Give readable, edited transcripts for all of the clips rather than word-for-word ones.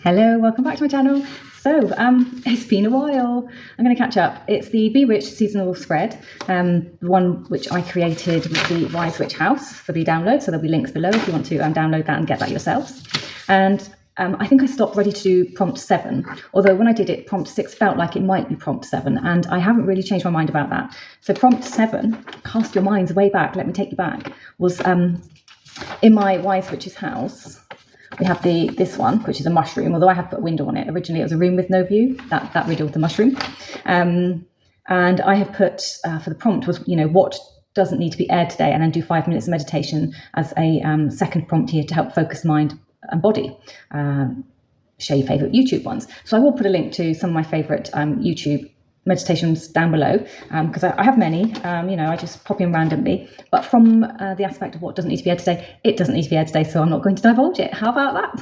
Hello, welcome back to my channel. So, it's been a while. I'm going to catch up. It's the Bewitched seasonal spread, the one which I created with the Wyse Wytches House for the download. So there'll be links below if you want to download that and get that yourselves. And I think I stopped ready to do prompt 7, although when I did it, prompt 6 felt like it might be prompt 7, and I haven't really changed my mind about that. So prompt 7, cast your minds way back, let me take you back, was in my Wyse Wytches House. We have this one, which is a mushroom, although I have put a window on it. Originally, it was a room with no view, that riddle with the mushroom. And I have put, for the prompt was, what doesn't need to be aired today, and then do 5 minutes of meditation as a second prompt here to help focus mind and body. Share your favourite YouTube ones. So I will put a link to some of my favourite YouTube meditations down below, because I have many, I just pop in randomly, but from the aspect of what doesn't need to be aired today, it doesn't need to be aired today, so I'm not going to divulge it. How about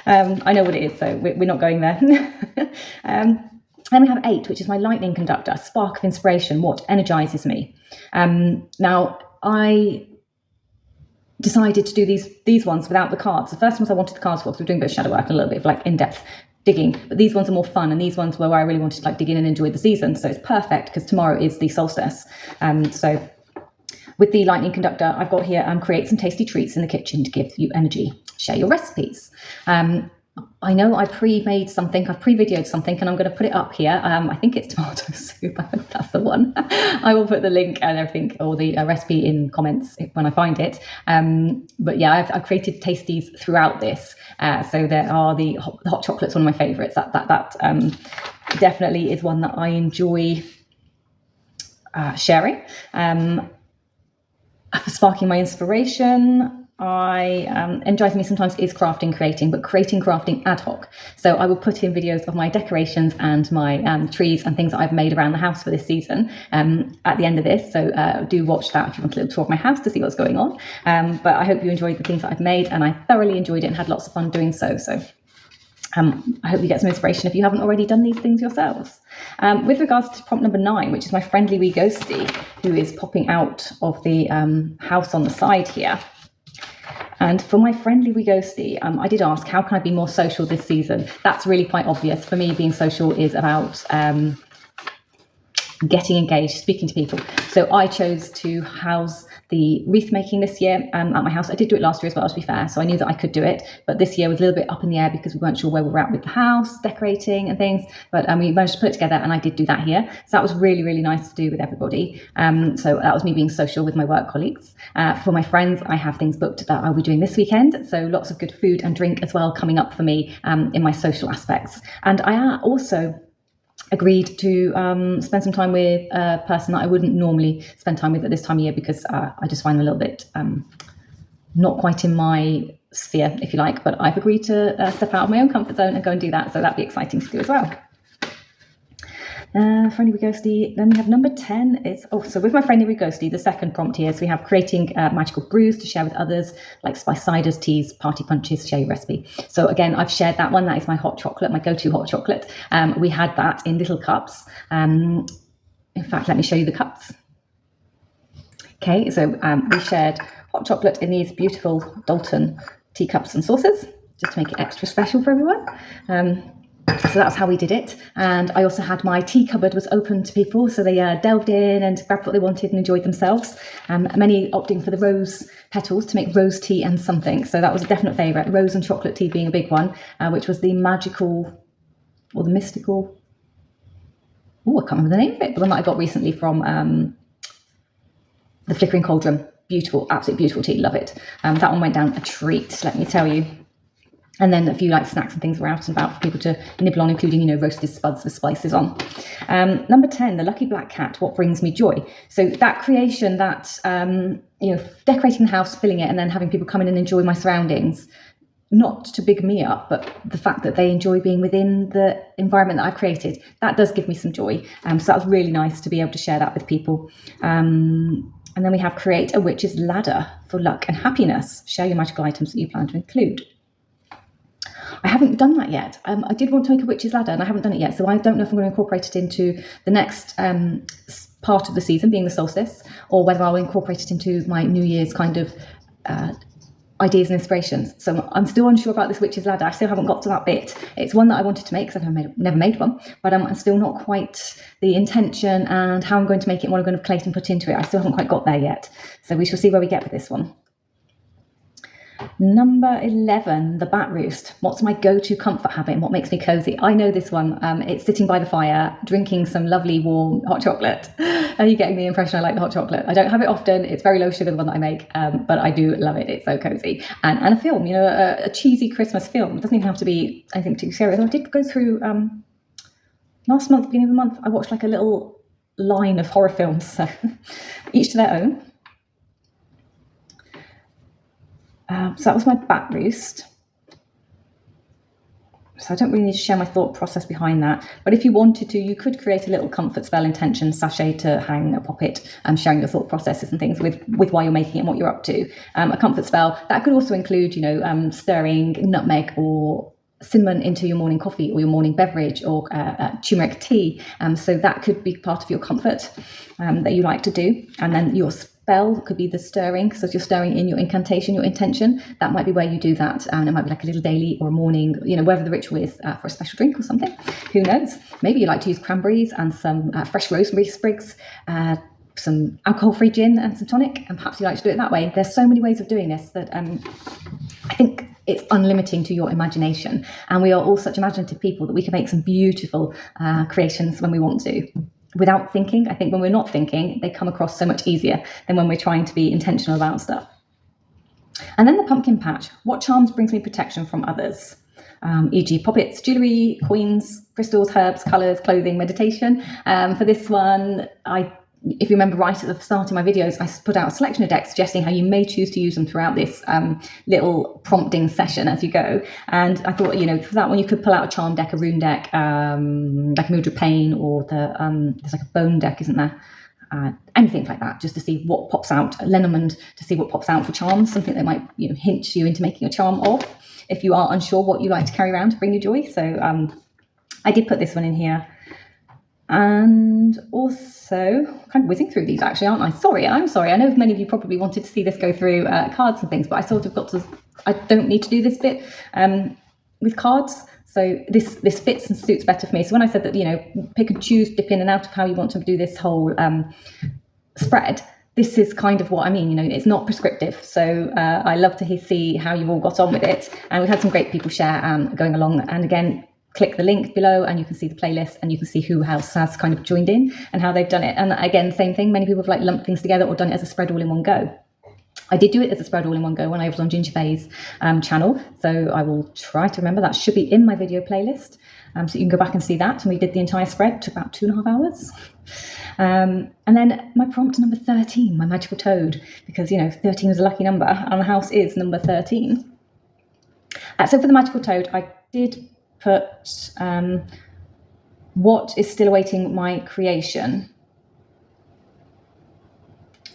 that? I know what it is, so we're not going there. Then we have 8, which is my lightning conductor, spark of inspiration, what energizes me. Now, I decided to do these ones without the cards. The first ones I wanted the cards for, because we're doing a bit of shadow work and a little bit of like in-depth digging, but these ones are more fun, and these ones were where I really wanted to dig in and enjoy the season. So it's perfect because tomorrow is the solstice. So with the lightning conductor, I've got here create some tasty treats in the kitchen to give you energy. Share your recipes. I know I pre-made something, I've pre-videoed something, and I'm going to put it up here. I think it's tomato soup. I hope that's the one. I will put the link and everything, or the recipe in comments when I find it. But yeah, I've created tasties throughout this. So there are the hot chocolate's one of my favourites. That definitely is one that I enjoy sharing. For sparking my inspiration, energizes me sometimes is creating, but crafting ad hoc. So I will put in videos of my decorations and my trees and things that I've made around the house for this season at the end of this. So do watch that if you want a little tour of my house to see what's going on. But I hope you enjoyed the things that I've made, and I thoroughly enjoyed it and had lots of fun doing so. So I hope you get some inspiration if you haven't already done these things yourselves. With regards to prompt number 9, which is my friendly wee ghostie, who is popping out of the house on the side here. And for my friendly wee ghostie, I did ask, how can I be more social this season? That's really quite obvious. For me, being social is about getting engaged, speaking to people. So I chose to house the wreath making this year at my house. I did do it last year as well, to be fair, so I knew that I could do it. But this year was a little bit up in the air because we weren't sure where we were at with the house, decorating and things. But we managed to put it together, and I did do that here. So that was really, really nice to do with everybody. So that was me being social with my work colleagues. For my friends, I have things booked that I'll be doing this weekend. So lots of good food and drink as well coming up for me in my social aspects. And I also agreed to spend some time with a person that I wouldn't normally spend time with at this time of year, because I just find them a little bit not quite in my sphere, if you like. But I've agreed to step out of my own comfort zone and go and do that. So that'd be exciting to do as well. Friendly wee ghostie. Then we have number 10 is, so with my friendly wee ghostie, the second prompt here, so we have creating magical brews to share with others, like spice ciders, teas, party punches, share your recipe. So again, I've shared that one. That is my hot chocolate, my go-to hot chocolate. We had that in little cups. In fact, let me show you the cups. Okay, so we shared hot chocolate in these beautiful Dalton teacups and saucers, just to make it extra special for everyone. So that's how we did it. And I also had my tea cupboard was open to people, so they delved in and grabbed what they wanted and enjoyed themselves. Many opting for the rose petals to make rose tea and something. So that was a definite favourite. Rose and chocolate tea being a big one, which was the magical or the mystical. Oh, I can't remember the name of it. The one that I got recently from the Flickering Cauldron. Beautiful, absolutely beautiful tea. Love it. That one went down a treat, let me tell you. And then a few snacks and things were out and about for people to nibble on, including, roasted spuds with spices on. Number 10, the lucky black cat, what brings me joy. So that creation, that, decorating the house, filling it, and then having people come in and enjoy my surroundings, not to big me up, but the fact that they enjoy being within the environment that I've created, that does give me some joy. So that was really nice to be able to share that with people. And then we have create a witch's ladder for luck and happiness. Share your magical items that you plan to include. I haven't done that yet. I did want to make a witch's ladder, and I haven't done it yet. So I don't know if I'm going to incorporate it into the next part of the season, being the solstice, or whether I'll incorporate it into my New Year's kind of ideas and inspirations. So I'm still unsure about this witch's ladder. I still haven't got to that bit. It's one that I wanted to make because I've never made one, but I'm still not quite the intention and how I'm going to make it and what I'm going to collate and put into it. I still haven't quite got there yet. So we shall see where we get with this one. Number 11, the bat roost. What's my go-to comfort habit and what makes me cozy? I know this one. It's sitting by the fire, drinking some lovely warm hot chocolate. Are you getting the impression I like the hot chocolate? I don't have it often. It's very low sugar, the one that I make, but I do love it. It's so cozy. And a film, you know, a cheesy Christmas film. It doesn't even have to be anything too serious. I did go through, last month, beginning of the month, I watched like a little line of horror films, so each to their own. So that was my bat roost. So I don't really need to share my thought process behind that. But if you wanted to, you could create a little comfort spell intention sachet to hang a poppet, sharing your thought processes and things with why you're making it and what you're up to. A comfort spell that could also include, you know, stirring nutmeg or cinnamon into your morning coffee or your morning beverage, or turmeric tea. So that could be part of your comfort that you like to do. And then your spell could be the stirring. So if you're stirring in your incantation, your intention, that might be where you do that. And it might be like a little daily or a morning, you know, wherever the ritual is, for a special drink or something. Who knows? Maybe you like to use cranberries and some fresh rosemary sprigs, some alcohol-free gin and some tonic, and perhaps you like to do it that way. There's so many ways of doing this that I think it's unlimiting to your imagination, and we are all such imaginative people that we can make some beautiful creations when we want to, without thinking. I think when we're not thinking, they come across so much easier than when we're trying to be intentional about stuff. And then the pumpkin patch. What charms brings me protection from others? E.g. poppets, jewellery, coins, crystals, herbs, colours, clothing, meditation. For this one, if you remember right at the start of my videos, I put out a selection of decks suggesting how you may choose to use them throughout this little prompting session as you go. And I thought, you know, for that one, you could pull out a charm deck, a rune deck, like a Mudra Pain, or there's like a bone deck, isn't there? Anything like that, just to see what pops out. Lenormand, to see what pops out for charms, something that might, you know, hint you into making a charm of, if you are unsure what you like to carry around to bring you joy. So I did put this one in here. And also, kind of whizzing through these actually, aren't I? I'm sorry. I know many of you probably wanted to see this go through cards and things, but I sort of got to, I don't need to do this bit with cards. So this fits and suits better for me. So when I said that, you know, pick and choose, dip in and out of how you want to do this whole spread, this is kind of what I mean. You know, it's not prescriptive. So I love to see how you've all got on with it. And we've had some great people share going along. And again, click the link below and you can see the playlist and you can see who else has kind of joined in and how they've done it. And again, same thing, many people have like lumped things together or done it as a spread all in one go. I did do it as a spread all in one go when I was on Ginger Faye's channel. So I will try to remember, that should be in my video playlist. So you can go back and see that. And we did the entire spread, it took about 2.5 hours. And then my prompt number 13, my magical toad, because, you know, 13 is a lucky number and the house is number 13. So for the magical toad, I did put what is still awaiting my creation.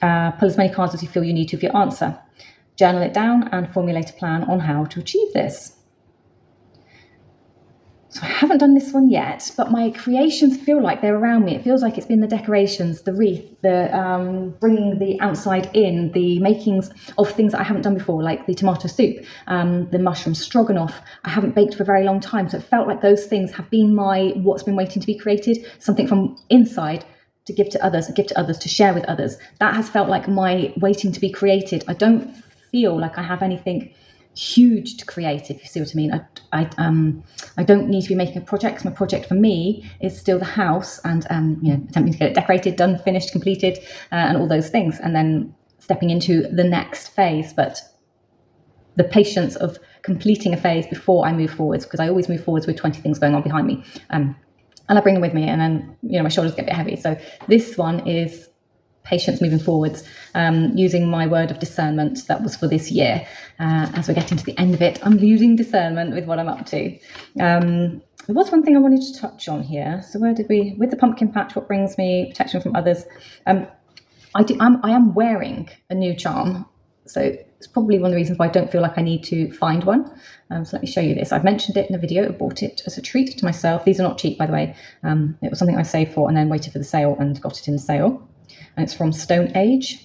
Pull as many cards as you feel you need to for your answer. Journal it down and formulate a plan on how to achieve this. So I haven't done this one yet, but my creations feel like they're around me. It feels like it's been the decorations, the wreath, the bringing the outside in, the makings of things that I haven't done before, like the tomato soup, the mushroom stroganoff. I haven't baked for a very long time, so it felt like those things have been what's been waiting to be created, something from inside to give to others, to share with others. That has felt like my waiting to be created. I don't feel like I have anything huge to create, if you see what I mean. I don't need to be making a project. My project for me is still the house and you know, attempting to get it decorated, done, finished, completed, and all those things, and then stepping into the next phase. But the patience of completing a phase before I move forwards, because I always move forwards with 20 things going on behind me, and I bring them with me, and then, you know, my shoulders get a bit heavy. So this one is patience moving forwards, using my word of discernment that was for this year. As we're getting to the end of it, I'm using discernment with what I'm up to. There was one thing I wanted to touch on here. So where did we, with the pumpkin patch, what brings me protection from others? I am wearing a new charm. So it's probably one of the reasons why I don't feel like I need to find one. So let me show you this. I've mentioned it in a video. I bought it as a treat to myself. These are not cheap, by the way. It was something I saved for and then waited for the sale and got it in the sale. And it's from StoneAge.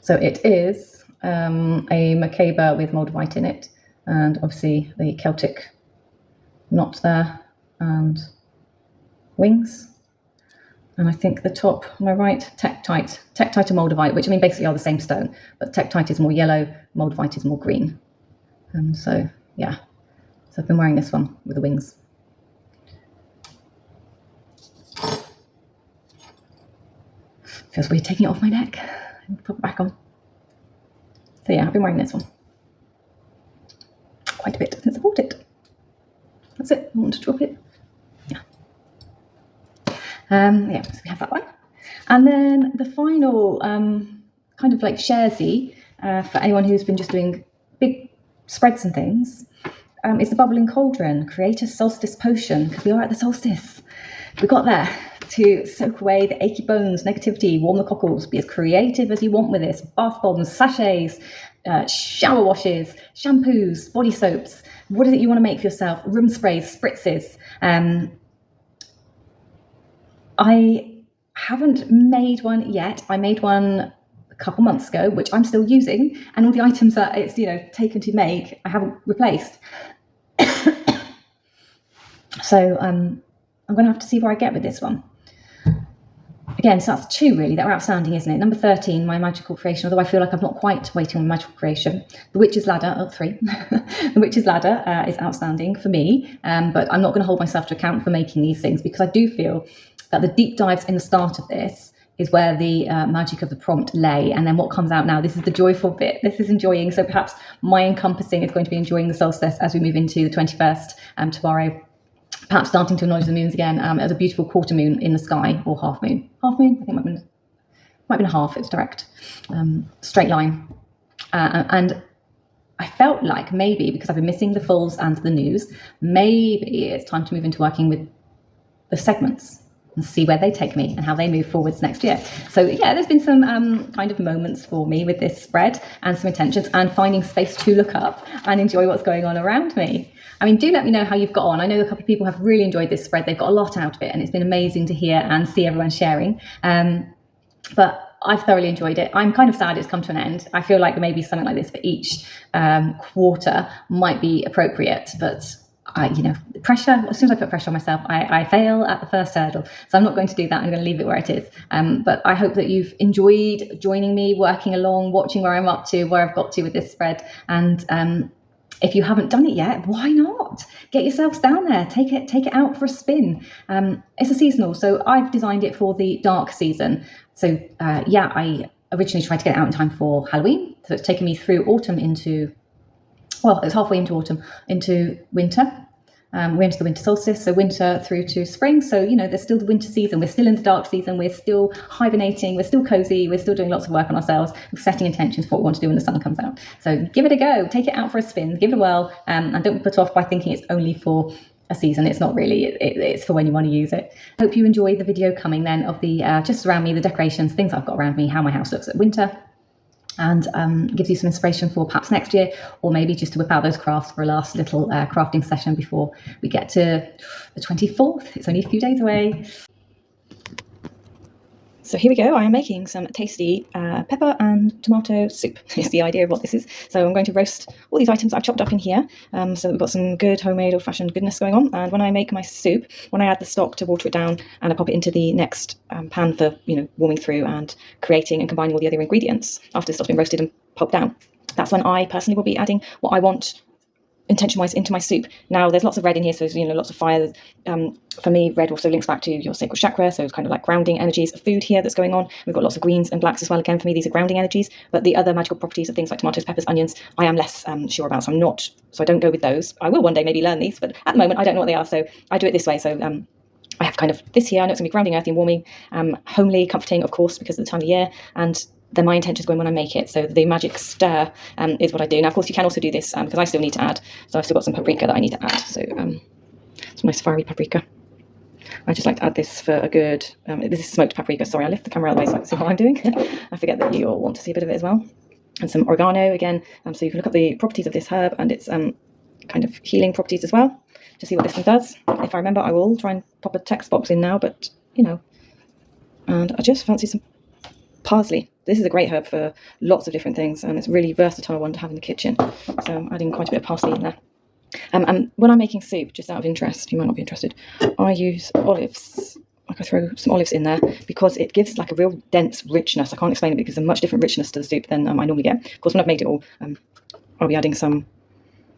So it is a macabre with moldavite in it, and obviously the Celtic knot there, and wings. And I think the top, am I right? Tektite and moldavite, which I mean basically are the same stone, but tektite is more yellow, moldavite is more green. So yeah, so I've been wearing this one with the wings. Feels weird taking it off my neck and put it back on. So yeah, I've been wearing this one quite a bit since I bought it. That's it, I want to drop it. Yeah, so we have that one. And then the final kind of like sharesy for anyone who's been just doing big spreads and things is the Bubbling Cauldron. Create a solstice potion, because we are at the solstice. We got there to soak away the achy bones, negativity, warm the cockles, be as creative as you want with this. Bath bombs, sachets, shower washes, shampoos, body soaps. What is it you want to make for yourself? Room sprays, spritzes. I haven't made one yet. I made one a couple months ago, which I'm still using, and all the items that it's taken to make, I haven't replaced. So I'm going to have to see where I get with this one. Again, so that's 2 really that are outstanding, isn't it? Number 13, my magical creation, although I feel like I'm not quite waiting on magical creation. The Witch's Ladder, 3. The Witch's Ladder is outstanding for me, but I'm not going to hold myself to account for making these things, because I do feel that the deep dives in the start of this is where the magic of the prompt lay, and then what comes out now, this is the joyful bit. This is enjoying. So perhaps my encompassing is going to be enjoying the solstice as we move into the 21st tomorrow. Perhaps starting to acknowledge the moons again. As a beautiful quarter moon in the sky, or half moon. Half moon, I think might have been a half. It's direct, straight line. And I felt like maybe, because I've been missing the fulls and the news, maybe it's time to move into working with the segments and see where they take me and how they move forwards next year. So yeah, there's been some kind of moments for me with this spread, and some intentions, and finding space to look up and enjoy what's going on around me. I mean, do let me know how you've got on. I know a couple of people have really enjoyed this spread. They've got a lot out of it, and it's been amazing to hear and see everyone sharing. But I've thoroughly enjoyed it. I'm kind of sad it's come to an end. I feel like maybe something like this for each quarter might be appropriate, but the pressure, as soon as I put pressure on myself, I fail at the first hurdle. So I'm not going to do that. I'm going to leave it where it is. But I hope that you've enjoyed joining me, working along, watching where I'm up to, where I've got to with this spread. And if you haven't done it yet, why not? Get yourselves down there, take it out for a spin. It's a seasonal, so I've designed it for the dark season. So I originally tried to get it out in time for Halloween. So it's taken me through autumn it's halfway into autumn, into winter. We're into the winter solstice, so winter through to spring. So, there's still the winter season. We're still in the dark season. We're still hibernating. We're still cozy. We're still doing lots of work on ourselves. We're setting intentions for what we want to do when the sun comes out. So give it a go. Take it out for a spin. Give it a whirl. And don't be put off by thinking it's only for a season. It's not really. It's for when you want to use it. Hope you enjoy the video coming then of the just around me, the decorations, things I've got around me, how my house looks at winter. And gives you some inspiration for perhaps next year, or maybe just to whip out those crafts for a last little crafting session before we get to the 24th. It's only a few days away. So here we go. I am making some tasty pepper and tomato soup. Is the idea of what this is. So I'm going to roast all these items I've chopped up in here, so that we've got some good homemade old-fashioned goodness going on. And when I make my soup, when I add the stock to water it down, and I pop it into the next pan for warming through and creating and combining all the other ingredients after the stock's been roasted and popped down, that's when I personally will be adding what I want intention-wise into my soup. Now there's lots of red in here, so there's lots of fire. For me, red also links back to your sacral chakra, so it's kind of like grounding energies of food here that's going on. We've got lots of greens and blacks as well. Again, for me, these are grounding energies, but the other magical properties of things like tomatoes, peppers, onions, I am less sure about, so I don't go with those. I will one day maybe learn these, but at the moment I don't know what they are, so I do it this way. So I have kind of this here. I know it's going to be grounding, earthy and warming, homely, comforting, of course, because of the time of year, and then my intention is going when I make it. So the magic stir is what I do. Now, of course, you can also do this because I still need to add. So I've still got some paprika that I need to add. So it's nice fiery paprika. I just like to add this for a good, this is smoked paprika. Sorry, I lift the camera out of the way so I can see what I'm doing. I forget that you all want to see a bit of it as well. And some oregano again. So you can look up the properties of this herb and its kind of healing properties as well, to see what this one does. If I remember, I will try and pop a text box in now, but and I just fancy some parsley. This is a great herb for lots of different things, and it's a really versatile one to have in the kitchen. So I'm adding quite a bit of parsley in there. And when I'm making soup, just out of interest, you might not be interested, I use olives. Like I throw some olives in there because it gives like a real dense richness. I can't explain it because there's a much different richness to the soup than I normally get. Of course, when I've made it all, I'll be adding some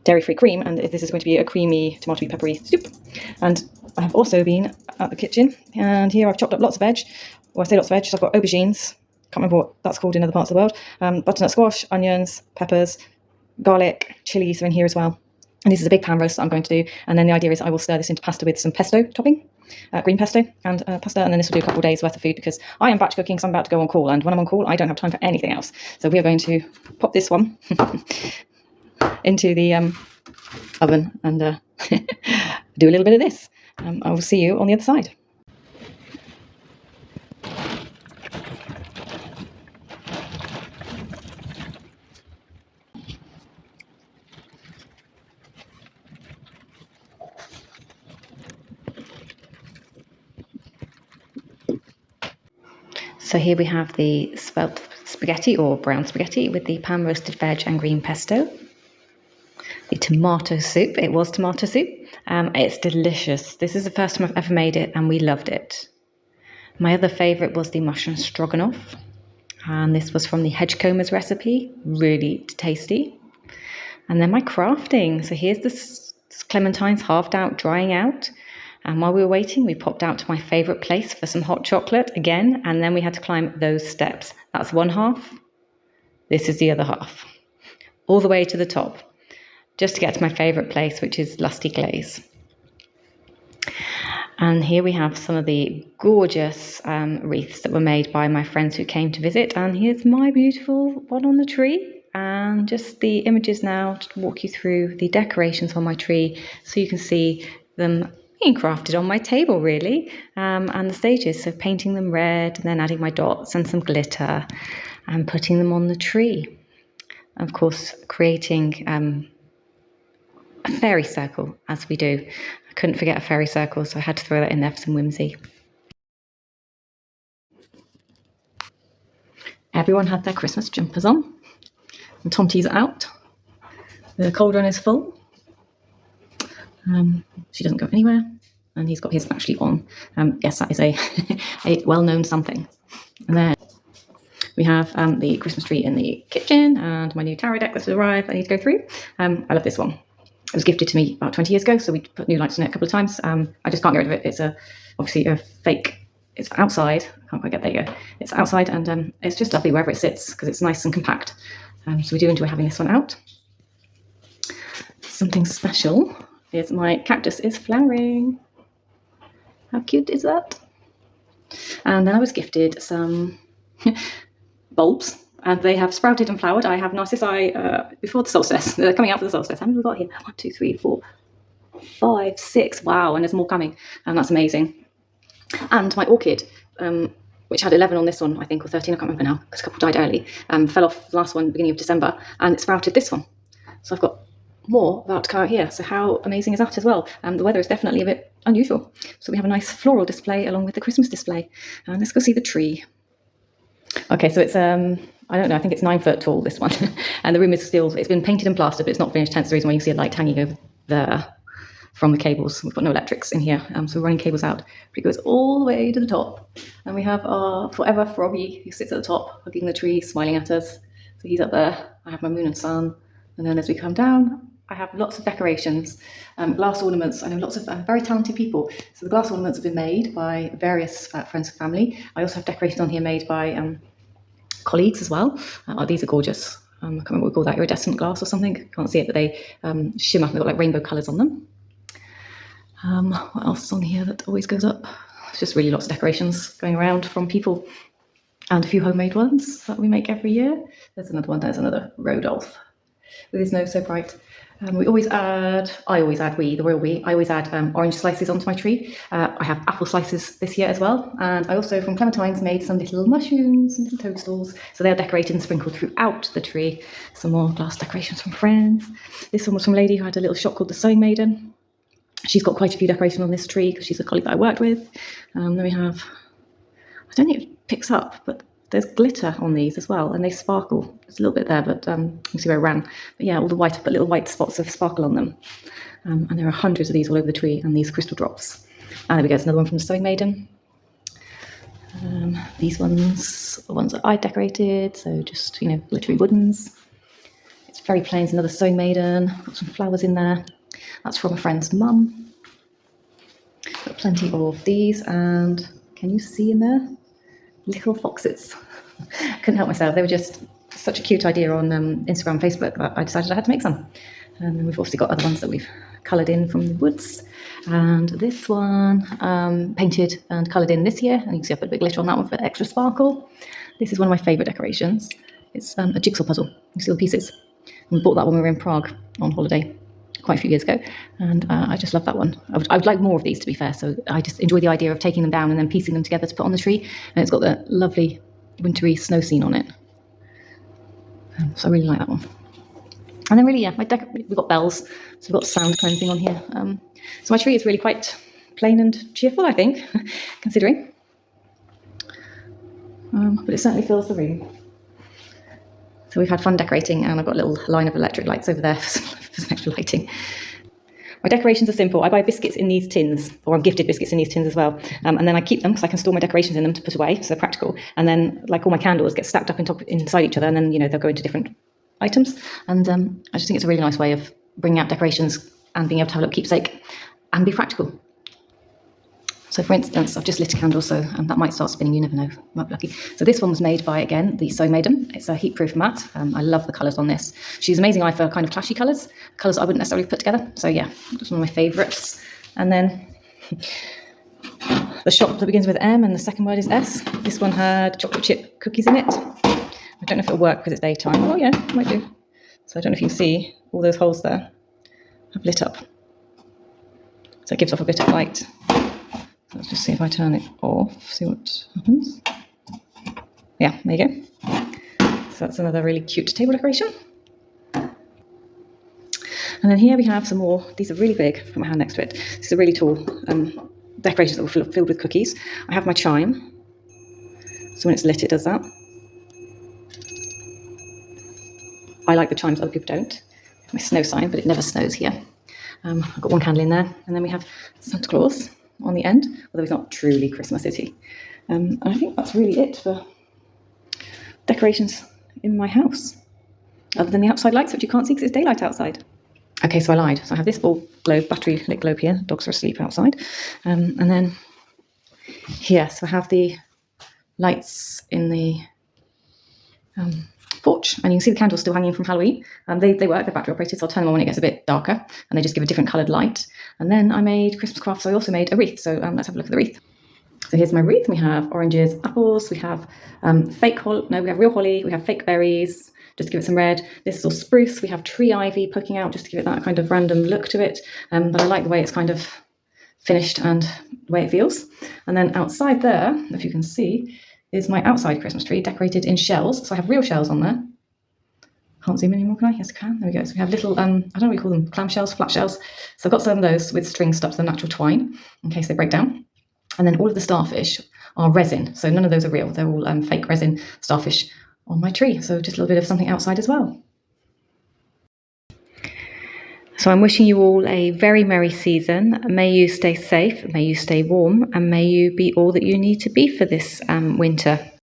dairy-free cream, and this is going to be a creamy, tomatoey, peppery soup. And I have also been at the kitchen, and here I've chopped up lots of veg. Well, I say lots of veg, so I've got aubergines, can't remember what that's called in other parts of the world, butternut squash, onions, peppers, garlic, chilies are in here as well. And this is a big pan roast that I'm going to do, and then the idea is I will stir this into pasta with some pesto topping, green pesto and pasta, and then this will do a couple of days worth of food because I am batch cooking, so I'm about to go on call, and when I'm on call I don't have time for anything else. So we are going to pop this one into the oven and do a little bit of this. I will see you on the other side. So here we have the spelt spaghetti or brown spaghetti with the pan roasted veg and green pesto. The tomato soup, it was tomato soup. It's delicious. This is the first time I've ever made it and we loved it. My other favourite was the mushroom stroganoff. And this was from the Hedgecombers recipe, really tasty. And then my crafting. So here's the clementines halved out, drying out. And while we were waiting, we popped out to my favourite place for some hot chocolate again, and then we had to climb those steps. That's one half. This is the other half. All the way to the top, just to get to my favourite place, which is Lusty Glaze. And here we have some of the gorgeous wreaths that were made by my friends who came to visit. And here's my beautiful one on the tree. And just the images now to walk you through the decorations on my tree so you can see them being crafted on my table, really, and the stages. So painting them red and then adding my dots and some glitter and putting them on the tree. Of course, creating a fairy circle, as we do. I couldn't forget a fairy circle, so I had to throw that in there for some whimsy. Everyone had their Christmas jumpers on. And Tonti's out. The cold run is full. She doesn't go anywhere, and he's got his actually on. Yes, that is a well-known something. And then we have the Christmas tree in the kitchen and my new tarot deck that's arrived. I need to go through. I love this one. It was gifted to me about 20 years ago, so we put new lights on it a couple of times. I just can't get rid of it. It's obviously a fake. It's outside. I can't quite get there. You go. It's outside, and it's just lovely wherever it sits because it's nice and compact. So we do enjoy having this one out. Something special is my cactus is flowering. How cute is that? And then I was gifted some bulbs, and they have sprouted and flowered. I have narcissi before the solstice. They're coming out for the solstice. How many have we got here? 1, 2, 3, 4, 5, 6. Wow, and there's more coming, and that's amazing. And my orchid, which had 11 on this one, I think, or 13, I can't remember now, because a couple died early, fell off the last one beginning of December, and it sprouted this one. So I've got more about to come out here. So how amazing is that as well? The weather is definitely a bit unusual. So we have a nice floral display along with the Christmas display. And let's go see the tree. Okay, so it's, I don't know, I think it's 9 foot tall, this one. And the room is still, it's been painted and plastered, but it's not finished, hence the reason why you can see a light hanging over there from the cables. We've got no electrics in here, so we're running cables out. But it goes all the way to the top. And we have our forever Froggy, who sits at the top, hugging the tree, smiling at us. So he's up there. I have my moon and sun. And then as we come down, I have lots of decorations, glass ornaments. I know lots of very talented people. So the glass ornaments have been made by various friends and family. I also have decorations on here made by colleagues as well. These are gorgeous. I can't remember what we call that, iridescent glass or something. Can't see it, but they shimmer. They've got like rainbow colours on them. What else is on here that always goes up? It's just really lots of decorations going around from people, and a few homemade ones that we make every year. There's another one. There's another Rodolph with his nose so bright. We always add, I always add orange slices onto my tree. I have apple slices this year as well. And I also, from Clementine's, made some little mushrooms and little toadstools. So they are decorated and sprinkled throughout the tree. Some more glass decorations from friends. This one was from a lady who had a little shop called the Sewing Maiden. She's got quite a few decorations on this tree because she's a colleague that I worked with. Then we have, I don't think it picks up, but there's glitter on these as well, and they sparkle. There's a little bit there, but you can see where I ran. But yeah, all the white, but little white spots of sparkle on them. And there are hundreds of these all over the tree, and these crystal drops. And there we go, it's another one from the Sewing Maiden. These ones are the ones that I decorated, so just, glittery woodens. It's very plain, it's another Sewing Maiden. Got some flowers in there. That's from a friend's mum. Got plenty of these, and can you see in there? Little foxes. Couldn't help myself. They were just such a cute idea on Instagram and Facebook that I decided I had to make some. And we've also got other ones that we've coloured in from the woods. And this one, painted and coloured in this year. And you can see I put a bit of glitter on that one for extra sparkle. This is one of my favourite decorations. It's a jigsaw puzzle. You see all the pieces. And we bought that when we were in Prague on holiday quite a few years ago. And I just love that one. I would like more of these, to be fair. So I just enjoy the idea of taking them down and then piecing them together to put on the tree. And it's got the lovely wintry snow scene on it. So I really like that one. And then really, yeah, we've got bells, so we've got sound cleansing on here. So my tree is really quite plain and cheerful, I think, considering. But it certainly fills the room. So we've had fun decorating, and I've got a little line of electric lights over there for some extra lighting. My decorations are simple. I buy biscuits in these tins, or I'm gifted biscuits in these tins as well. And then I keep them because I can store my decorations in them to put away, so they're practical. And then, like all my candles, get stacked up inside each other, and then, they'll go into different items. And I just think it's a really nice way of bringing out decorations and being able to have a little keepsake and be practical. So for instance, I've just lit a candle, so that might start spinning, you never know, might be lucky. So this one was made by, again, the Sewing Maiden. It's a heat-proof mat. I love the colours on this. She's an amazing eye for kind of clashy colours I wouldn't necessarily put together. So yeah, that's one of my favourites. And then the shop that begins with M and the second word is S. This one had chocolate chip cookies in it. I don't know if it'll work because it's daytime. Oh yeah, it might do. So I don't know if you can see all those holes there have lit up. So it gives off a bit of light. So let's just see if I turn it off, see what happens. Yeah, there you go. So that's another really cute table decoration. And then here we have some more. These are really big. Put my hand next to it. These are really tall decorations that were filled with cookies. I have my chime. So when it's lit, it does that. I like the chimes, other people don't. My snow sign, but it never snows here. I've got one candle in there. And then we have Santa Claus on the end, although he's not truly Christmas, is he? And I think that's really it for decorations in my house, other than the outside lights, which you can't see because it's daylight outside. Okay, so I lied. So I have this ball globe, battery lit globe here. Dogs are asleep outside. And then here, so I have the lights in the porch, and you can see the candles still hanging from Halloween. They work, they're battery operated, so I'll turn them on when it gets a bit darker, and they just give a different coloured light. And then I made Christmas crafts, so I also made a wreath, so let's have a look at the wreath. So here's my wreath. We have oranges, apples, we have we have real holly, we have fake berries, just to give it some red. This is all spruce, we have tree ivy poking out, just to give it that kind of random look to it. But I like the way it's kind of finished and the way it feels. And then outside there, if you can see, is my outside Christmas tree decorated in shells. So I have real shells on there. Can't zoom in anymore, can I? Yes, I can. There we go. So we have little, I don't know what you call them, clam shells, flat shells. So I've got some of those with strings stuck to the natural twine in case they break down. And then all of the starfish are resin. So none of those are real. They're all fake resin starfish on my tree. So just a little bit of something outside as well. So I'm wishing you all a very merry season. May you stay safe, may you stay warm, and may you be all that you need to be for this winter.